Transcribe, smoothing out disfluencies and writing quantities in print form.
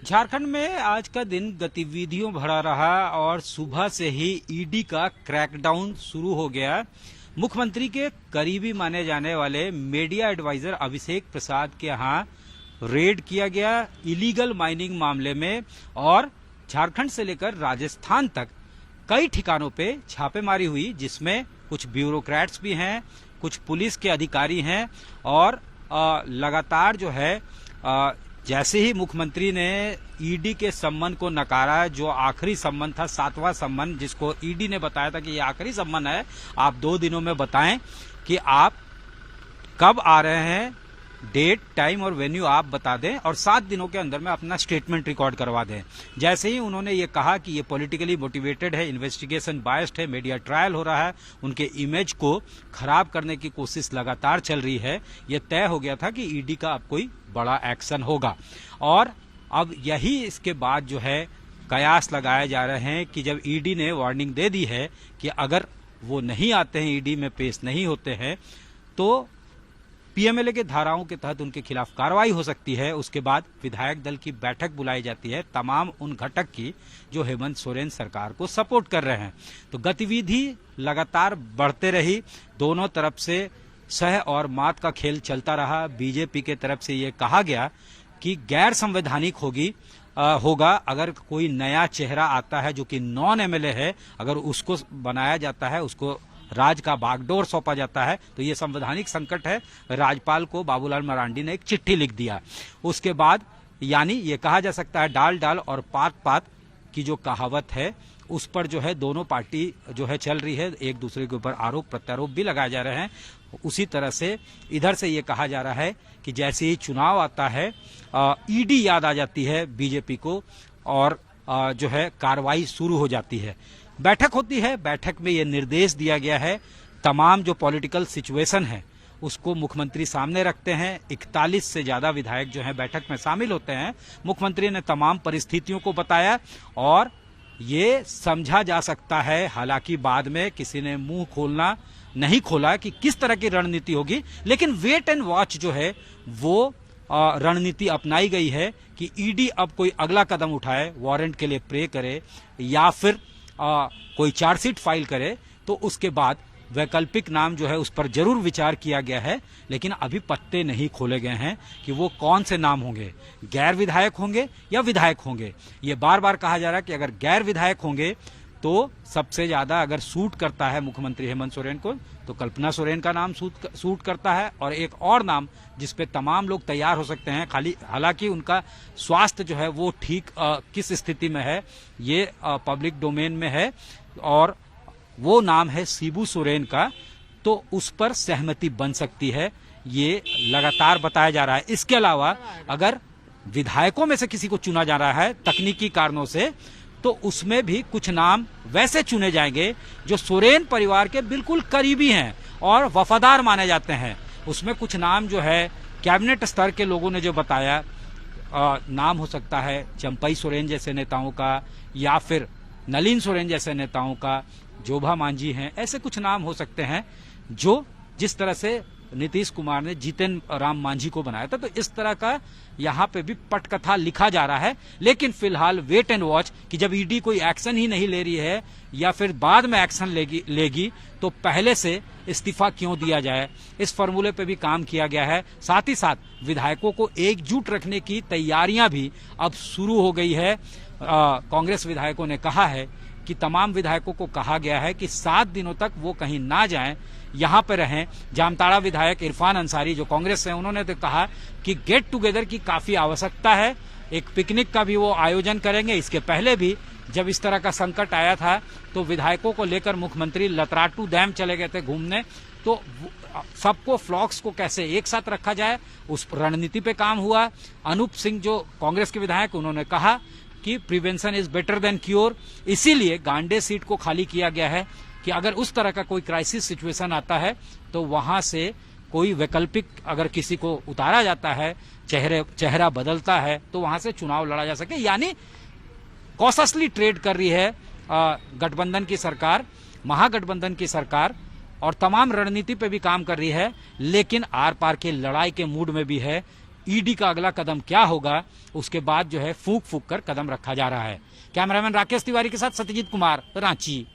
झारखंड में आज का दिन गतिविधियों भरा रहा और सुबह से ही ईडी का क्रैकडाउन शुरू हो गया। मुख्यमंत्री के करीबी माने जाने वाले मीडिया एडवाइजर अभिषेक प्रसाद के यहां रेड किया गया इलीगल माइनिंग मामले में और झारखंड से लेकर राजस्थान तक कई ठिकानों पे छापेमारी हुई, जिसमें कुछ ब्यूरोक्रेट्स भी हैं, कुछ पुलिस के अधिकारी हैं और लगातार जो है जैसे ही मुख्यमंत्री ने ईडी के सम्मन को नकारा, जो आखिरी सम्मन था, 7वां सम्मन, जिसको ईडी ने बताया था कि ये आखिरी सम्मन है, आप 2 दिनों में बताएं कि आप कब आ रहे हैं, डेट, टाइम और वेन्यू आप बता दें और 7 दिनों के अंदर में अपना स्टेटमेंट रिकॉर्ड करवा दें। जैसे ही उन्होंने ये कहा कि ये पॉलिटिकली मोटिवेटेड है, इन्वेस्टिगेशन बायस्ड है, मीडिया ट्रायल हो रहा है, उनके इमेज को खराब करने की कोशिश लगातार चल रही है, ये तय हो गया था कि ईडी का अब कोई बड़ा एक्शन होगा। और अब यही इसके बाद जो है कयास लगाए जा रहे हैं कि जब ईडी ने वार्निंग दे दी है कि अगर वो नहीं आते हैं, ईडी में पेश नहीं होते हैं, तो पीएमएलए के धाराओं के तहत उनके खिलाफ कार्रवाई हो सकती है। उसके बाद विधायक दल की बैठक बुलाई जाती है, तमाम उन घटक की जो हेमंत सोरेन सरकार को सपोर्ट कर रहे हैं। तो गतिविधि लगातार बढ़ते रही, दोनों तरफ से सह और मात का खेल चलता रहा। बीजेपी के तरफ से ये कहा गया कि गैर संवैधानिक होगा अगर कोई नया चेहरा आता है जो कि नॉन एमएलए है, अगर उसको बनाया जाता है, उसको राज का बागडोर सौंपा जाता है, तो ये संवैधानिक संकट है। राज्यपाल को बाबूलाल मरांडी ने एक चिट्ठी लिख दिया। उसके बाद यानी ये कहा जा सकता है डाल डाल और पात पात की जो कहावत है, उस पर जो है दोनों पार्टी जो है चल रही है, एक दूसरे के ऊपर आरोप प्रत्यारोप भी लगाए जा रहे हैं। उसी तरह से इधर से ये कहा जा रहा है कि जैसे ही चुनाव आता है ईडी याद आ जाती है बीजेपी को और जो है कार्रवाई शुरू हो जाती है। बैठक होती है, बैठक में ये निर्देश दिया गया है, तमाम जो पॉलिटिकल सिचुएशन है उसको मुख्यमंत्री सामने रखते हैं। 41 से ज्यादा विधायक जो है बैठक में शामिल होते हैं। मुख्यमंत्री ने तमाम परिस्थितियों को बताया और ये समझा जा सकता है, हालांकि बाद में किसी ने मुंह नहीं खोला कि किस तरह की रणनीति होगी, लेकिन वेट एंड वॉच जो है वो रणनीति अपनाई गई है कि ईडी अब कोई अगला कदम उठाए, वारंट के लिए प्रे करे या फिर कोई चार्जशीट फाइल करे, तो उसके बाद वैकल्पिक नाम जो है उस पर जरूर विचार किया गया है। लेकिन अभी पत्ते नहीं खोले गए हैं कि वो कौन से नाम होंगे, गैर विधायक होंगे या विधायक होंगे। ये बार बार कहा जा रहा है कि अगर गैर विधायक होंगे तो सबसे ज्यादा अगर सूट करता है मुख्यमंत्री हेमंत सोरेन को, तो कल्पना सोरेन का नाम सूट करता है और एक और नाम जिसपे तमाम लोग तैयार हो सकते हैं, हालांकि उनका स्वास्थ्य जो है वो ठीक किस स्थिति में है ये पब्लिक डोमेन में है, और वो नाम है शिबू सोरेन का, तो उस पर सहमति बन सकती है, ये लगातार बताया जा रहा है। इसके अलावा अगर विधायकों में से किसी को चुना जा रहा है तकनीकी कारणों से, तो उसमें भी कुछ नाम वैसे चुने जाएंगे जो सोरेन परिवार के बिल्कुल करीबी हैं और वफादार माने जाते हैं। उसमें कुछ नाम जो है कैबिनेट स्तर के लोगों ने जो बताया, नाम हो सकता है चंपई सोरेन जैसे नेताओं का या फिर नलिन सोरेन जैसे नेताओं का, जोभा मांझी हैं, ऐसे कुछ नाम हो सकते हैं जो जिस तरह से नीतीश कुमार ने जीतन राम मांझी को बनाया था, तो इस तरह का यहाँ पे भी पटकथा लिखा जा रहा है। लेकिन फिलहाल वेट एंड वॉच कि जब ईडी कोई एक्शन ही नहीं ले रही है या फिर बाद में एक्शन लेगी तो पहले से इस्तीफा क्यों दिया जाए, इस फॉर्मूले पे भी काम किया गया है। साथ ही साथ विधायकों को एकजुट रखने की तैयारियां भी अब शुरू हो गई है। कांग्रेस विधायकों ने कहा है कि तमाम विधायकों को कहा गया है कि 7 दिनों तक वो कहीं ना जाएं, यहाँ पे रहें। जामताड़ा विधायक इरफान अंसारी जो कांग्रेस से, उन्होंने तो कहा कि गेट टुगेदर की काफी आवश्यकता है, एक पिकनिक का भी वो आयोजन करेंगे। इसके पहले भी जब इस तरह का संकट आया था तो विधायकों को लेकर मुख्यमंत्री लतराटू डैम चले गए थे घूमने, तो सबको फ्लॉक्स को कैसे एक साथ रखा जाए उस रणनीति पे काम हुआ। अनूप सिंह जो कांग्रेस के विधायक, उन्होंने कहा कि prevention is better than cure, इसीलिए गांडे सीट को खाली किया गया है कि अगर उस तरह का कोई क्राइसिस सिचुएशन आता है तो वहां से कोई वैकल्पिक अगर किसी को उतारा जाता है, चेहरा बदलता है, तो वहां से चुनाव लड़ा जा सके। यानी कॉशसली ट्रेड कर रही है गठबंधन की सरकार, महागठबंधन की सरकार, और तमाम रणनीति पे भी काम कर रही है, लेकिन आर पार के लड़ाई के मूड में भी है ईडी का अगला कदम क्या होगा, उसके बाद जो है फूंक फूंक कर कदम रखा जा रहा है। कैमरामैन राकेश तिवारी के साथ सत्यजीत कुमार, रांची।